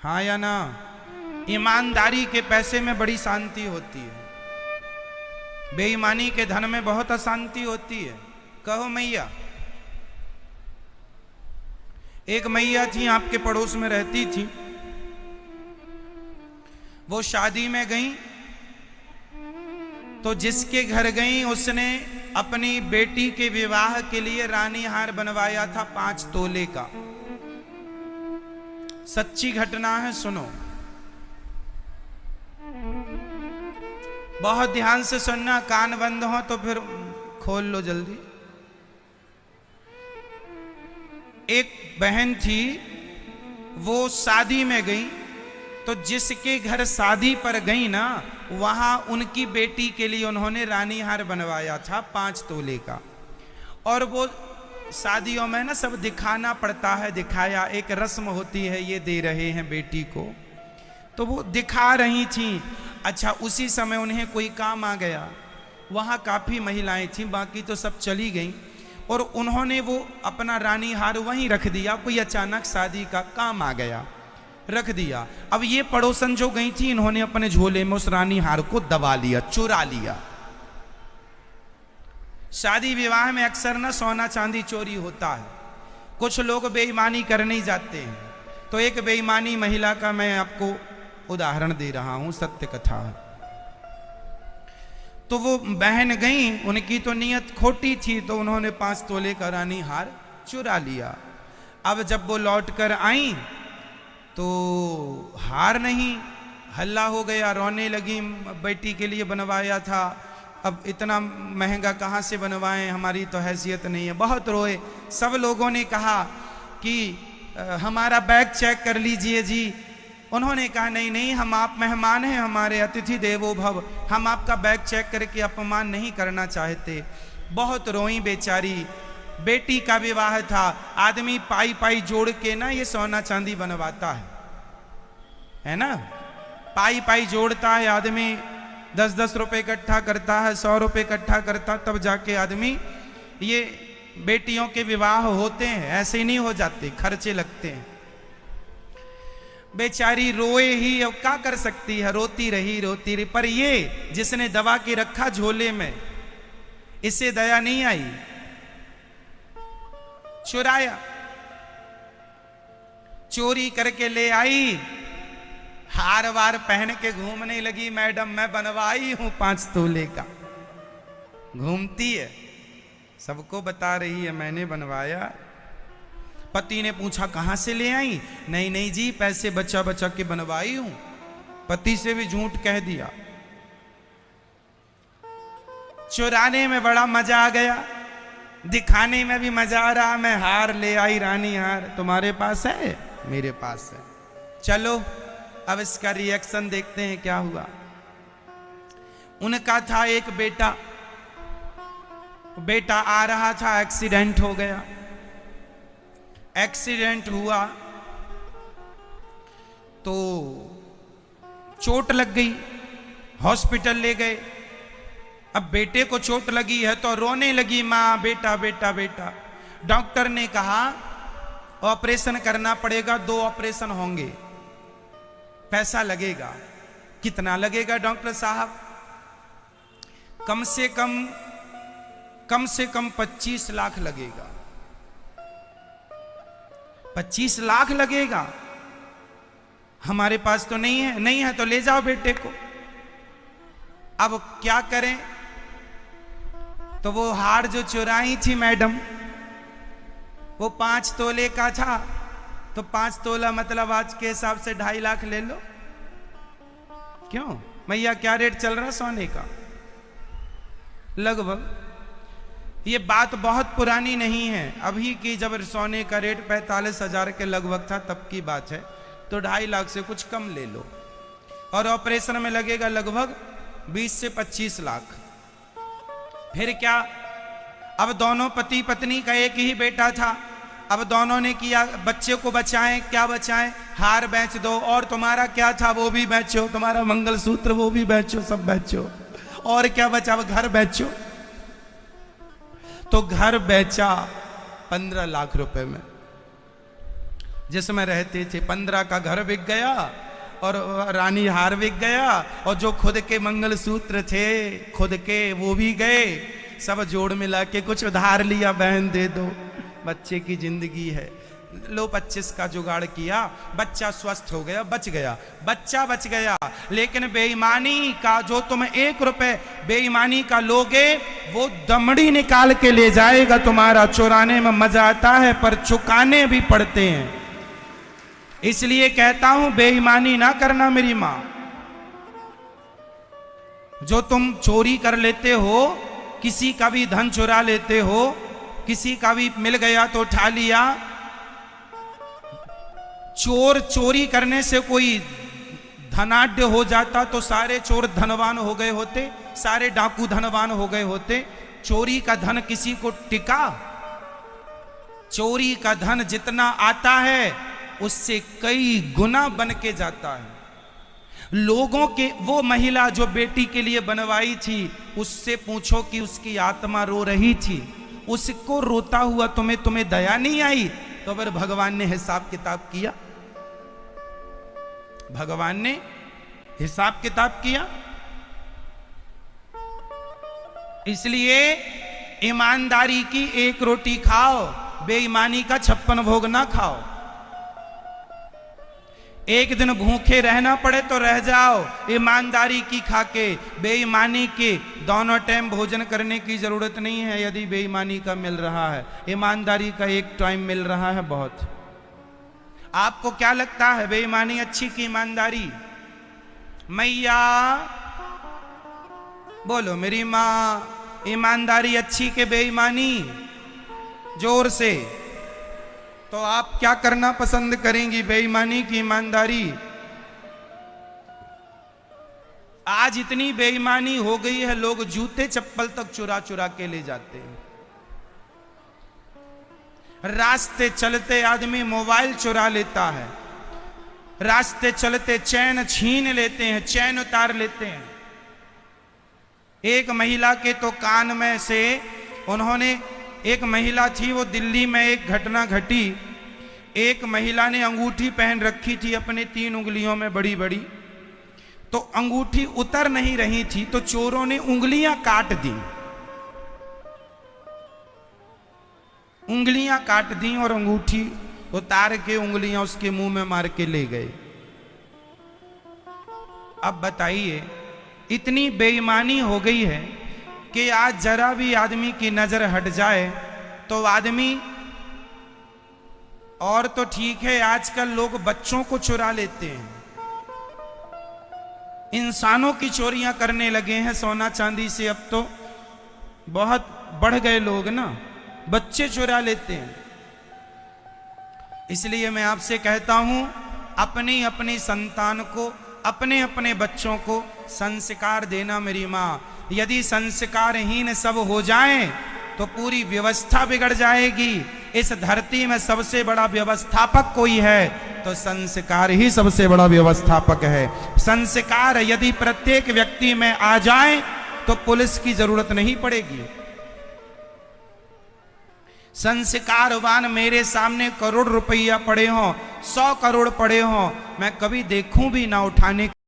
हाँ या ना? ईमानदारी के पैसे में बड़ी शांति होती है, बेईमानी के धन में बहुत अशांति होती है। कहो मैया। एक मैया थी, आपके पड़ोस में रहती थी। वो शादी में गई तो जिसके घर गई उसने अपनी बेटी के विवाह के लिए रानी हार बनवाया था 5 तोले का। सच्ची घटना है, सुनो। बहुत ध्यान से सुनना, कान बंद हो तो फिर खोल लो जल्दी। एक बहन थी, वो शादी में गई तो जिसके घर शादी पर गई ना, वहां उनकी बेटी के लिए उन्होंने रानी हार बनवाया था 5 तोले का। और वो शादियों में ना सब दिखाना पड़ता है, दिखाया, एक रस्म होती है, ये दे रहे हैं बेटी को, तो वो दिखा रही थी। अच्छा, उसी समय उन्हें कोई काम आ गया। वहाँ काफ़ी महिलाएं थीं, बाकी तो सब चली गईं, और उन्होंने वो अपना रानी हार वहीं रख दिया। कोई अचानक शादी का काम आ गया, रख दिया। अब ये पड़ोसन जो गई थी, इन्होंने अपने झोले में उस रानी हार को दबा लिया, चुरा लिया। शादी विवाह में अक्सर ना सोना चांदी चोरी होता है, कुछ लोग बेईमानी करने ही जाते हैं। तो एक बेईमानी महिला का मैं आपको उदाहरण दे रहा हूं, सत्य कथा है। तो वो बहन गई, उनकी तो नियत खोटी थी, तो उन्होंने 5 तोले का रानी हार चुरा लिया। अब जब वो लौट कर आई तो हार नहीं, हल्ला हो गया, रोने लगी। बेटी के लिए बनवाया था, अब इतना महंगा कहाँ से बनवाएं, हमारी तो हैसियत नहीं है। बहुत रोए। सब लोगों ने कहा कि हमारा बैग चेक कर लीजिए जी। उन्होंने कहा नहीं नहीं, हम आप मेहमान हैं हमारे, अतिथि देवो भव, हम आपका बैग चेक करके अपमान नहीं करना चाहते। बहुत रोई बेचारी। बेटी का विवाह था, आदमी पाई पाई जोड़ के ना ये सोना चांदी बनवाता है ना, पाई पाई जोड़ता है आदमी, 10-10 रुपए इकट्ठा करता है, 100 रुपए इकट्ठा करता, तब जाके आदमी ये बेटियों के विवाह होते हैं। ऐसे ही नहीं हो जाते, खर्चे लगते हैं। बेचारी रोए ही, अब क्या कर सकती है, रोती रही। पर ये जिसने दबा के रखा झोले में, इससे दया नहीं आई, चुराया, चोरी करके ले आई, हार वार पहन के घूमने लगी। मैडम मैं बनवाई हूं 5 तोले का, घूमती है, सबको बता रही है मैंने बनवाया। पति ने पूछा कहां से ले आई? नहीं नहीं जी, पैसे बचा बचा के बनवाई हूं। पति से भी झूठ कह दिया। चुराने में बड़ा मजा आ गया, दिखाने में भी मजा आ रहा। मैं हार ले आई, रानी हार। तुम्हारे पास है? मेरे पास है। चलो अब इसका रिएक्शन देखते हैं क्या हुआ। उनका था एक बेटा, बेटा आ रहा था, एक्सीडेंट हो गया। एक्सीडेंट हुआ तो चोट लग गई, हॉस्पिटल ले गए। अब बेटे को चोट लगी है तो रोने लगी मां, बेटा बेटा बेटा। डॉक्टर ने कहा ऑपरेशन करना पड़ेगा, 2 ऑपरेशन होंगे, पैसा लगेगा। कितना लगेगा डॉक्टर साहब? कम से कम 25 लाख लगेगा। 25 लाख लगेगा? हमारे पास तो नहीं है। नहीं है तो ले जाओ बेटे को। अब क्या करें? तो वो हार जो चुराई थी मैडम, वो 5 तोले का था, तो 5 तोला मतलब आज के हिसाब से 2.5 लाख ले लो। क्यों भैया, क्या रेट चल रहा सोने का? लगभग, ये बात बहुत पुरानी नहीं है, अभी की, जब सोने का रेट 45,000 के लगभग था तब की बात है। तो 2.5 लाख से कुछ कम ले लो। और ऑपरेशन में लगेगा लगभग 20 से 25 लाख। फिर क्या? अब दोनों पति पत्नी का एक ही बेटा था। अब दोनों ने किया, बच्चे को बचाएं। क्या बचाएं? हार बेच दो, और तुम्हारा क्या था वो भी बेचो, तुम्हारा मंगलसूत्र वो भी बेचो, सब बेचो। और क्या बचा? अब घर बेचो। तो घर बेचा 15 लाख रुपए में। जिसमें रहते थे। 15 का घर बिक गया और रानी हार बिक गया, और जो खुद के मंगलसूत्र थे खुद के वो भी गए। सब जोड़ मिला के कुछ उधार लिया, बहन दे दो, बच्चे की जिंदगी है। लो 25 का जुगाड़ किया, बच्चा स्वस्थ हो गया, बच गया, बच्चा बच गया। लेकिन बेईमानी का जो तुम 1 रुपए बेईमानी का लोगे, वो दमड़ी निकाल के ले जाएगा तुम्हारा। चुराने में मजा आता है पर चुकाने भी पड़ते हैं। इसलिए कहता हूं बेईमानी ना करना मेरी मां। जो तुम चोरी कर लेते हो, किसी का भी धन चुरा लेते हो, किसी का भी मिल गया तो उठा लिया। चोर चोरी करने से कोई धनाढ्य हो जाता तो सारे चोर धनवान हो गए होते, सारे डाकू धनवान हो गए होते। चोरी का धन किसी को टिका? चोरी का धन जितना आता है उससे कई गुना बन के जाता है। लोगों के, वो महिला जो बेटी के लिए बनवाई थी, उससे पूछो कि उसकी आत्मा रो रही थी, उसको रोता हुआ तुम्हें दया नहीं आई? तो फिर भगवान ने हिसाब किताब किया? भगवान ने हिसाब किताब किया? इसलिए ईमानदारी की 1 रोटी खाओ, बेईमानी का 56 भोग ना खाओ। एक दिन भूखे रहना पड़े तो रह जाओ, ईमानदारी की खाके। बेईमानी के दोनों टाइम भोजन करने की जरूरत नहीं है यदि बेईमानी का मिल रहा है। ईमानदारी का 1 टाइम मिल रहा है बहुत। आपको क्या लगता है, बेईमानी अच्छी की ईमानदारी? मैया बोलो मेरी मां, ईमानदारी अच्छी के बेईमानी? जोर से। तो आप क्या करना पसंद करेंगी, बेईमानी की ईमानदारी? आज इतनी बेईमानी हो गई है, लोग जूते चप्पल तक चुरा चुरा के ले जाते हैं। रास्ते चलते आदमी मोबाइल चुरा लेता है, रास्ते चलते चैन छीन लेते हैं, चैन उतार लेते हैं। एक महिला के तो कान में से उन्होंने, एक महिला थी, वो दिल्ली में एक घटना घटी। एक महिला ने अंगूठी पहन रखी थी अपने 3 उंगलियों में बड़ी बड़ी, तो अंगूठी उतर नहीं रही थी, तो चोरों ने उंगलियां काट दी, उंगलियां काट दी और अंगूठी उतार के उंगलियां उसके मुंह में मार के ले गए। अब बताइए, इतनी बेईमानी हो गई है कि आज जरा भी आदमी की नजर हट जाए तो आदमी, और तो ठीक है आजकल लोग बच्चों को चुरा लेते हैं, इंसानों की चोरियां करने लगे हैं सोना चांदी से। अब तो बहुत बढ़ गए लोग ना, बच्चे चुरा लेते हैं। इसलिए मैं आपसे कहता हूं, अपनी अपनी संतान को, अपने अपने बच्चों को संस्कार देना मेरी मां। यदि संस्कारहीन सब हो जाएं तो पूरी व्यवस्था बिगड़ जाएगी। इस धरती में सबसे बड़ा व्यवस्थापक कोई है तो संस्कार ही सबसे बड़ा व्यवस्थापक है। संस्कार यदि प्रत्येक व्यक्ति में आ जाए तो पुलिस की जरूरत नहीं पड़ेगी। संस्कारवान मेरे सामने करोड़ रुपया पड़े हों, 100 करोड़ पड़े हों, मैं कभी देखूं भी ना उठाने